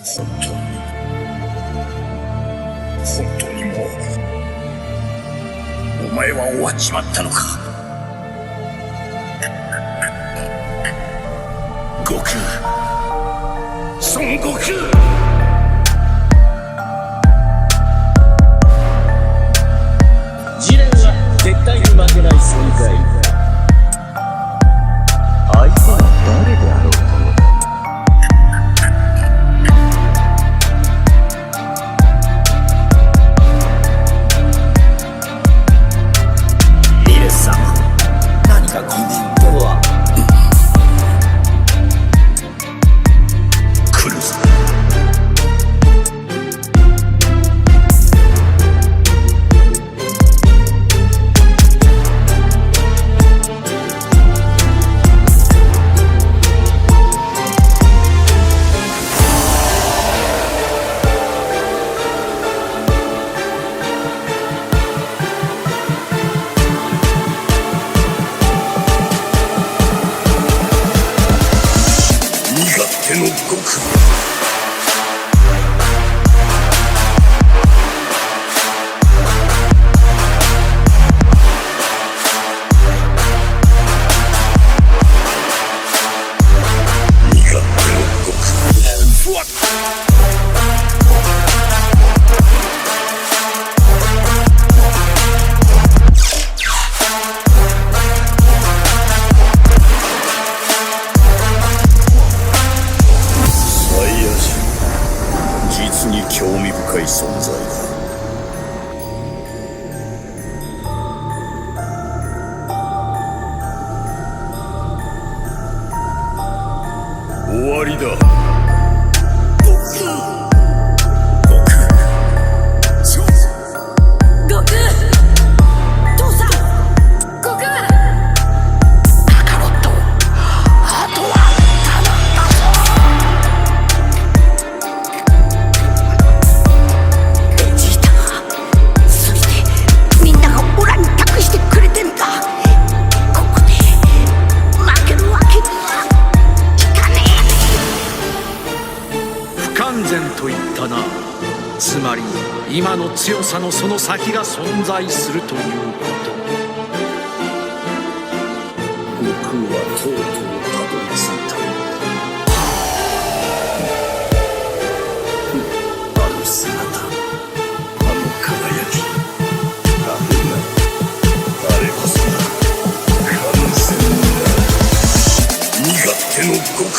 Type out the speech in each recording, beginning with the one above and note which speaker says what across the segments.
Speaker 1: 本当に本当にもうお前は終わっちまったのか。悟空、孫悟空。
Speaker 2: ジレンは絶対に負けない存在。相手は誰であろうと
Speaker 1: の悟空。実に興味深い存在だ。終わりだ。
Speaker 3: 不完全と言ったな。つまり今の強さのその先が存在するということ。
Speaker 1: 悟空はとうとうたどり着いた。あの姿、あの輝き、あれこそが完全な身勝手の悟空。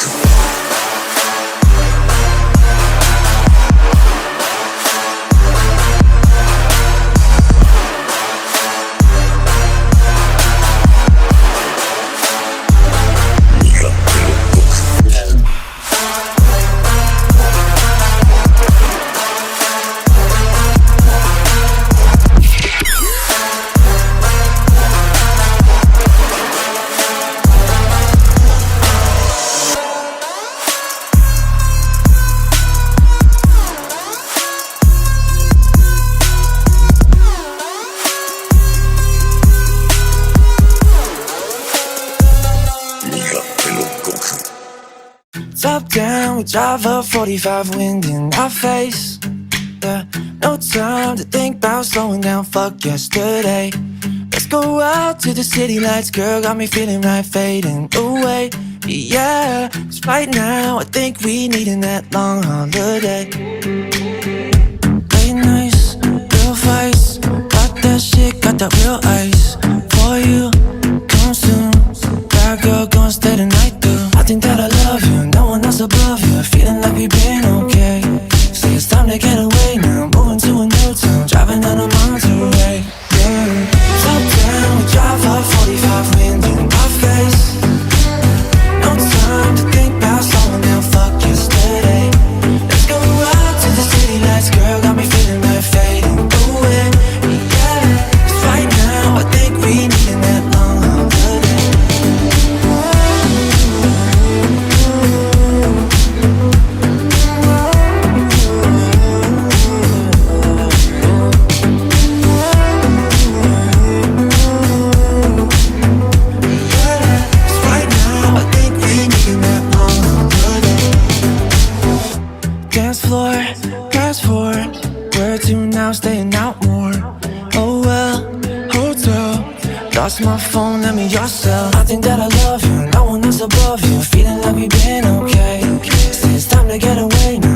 Speaker 4: Top down, we drive up 45, wind in our face. Yeah, no time to think about slowing down, fuck yesterday. Let's go out to the city lights, girl, got me feeling right, fading away. Yeah, 'cause right now I think we needin' that long holiday. Late nights, real fights, got that shit, got that real ice. For you, come soon, bad girl, gonna stay the night through. I think that I love you, no one else above you. Feeling like we've been okay. Say it's time to get away now. Moving to a new town, driving down a Monterey. Yeah. Top down, we drive up 45, wind in our face. No time to think about slowing down, fuck yesterday. Let's go out to the city lights, girl, got me feeling like fading away. Yeah, 'cause right now I floor, fast forward. Where to now, staying out more. Oh well, hotel. Lost my phone, let me yourself. I think that I love you, no one else above you. Feeling like we've been okay. Say it's time to get away now.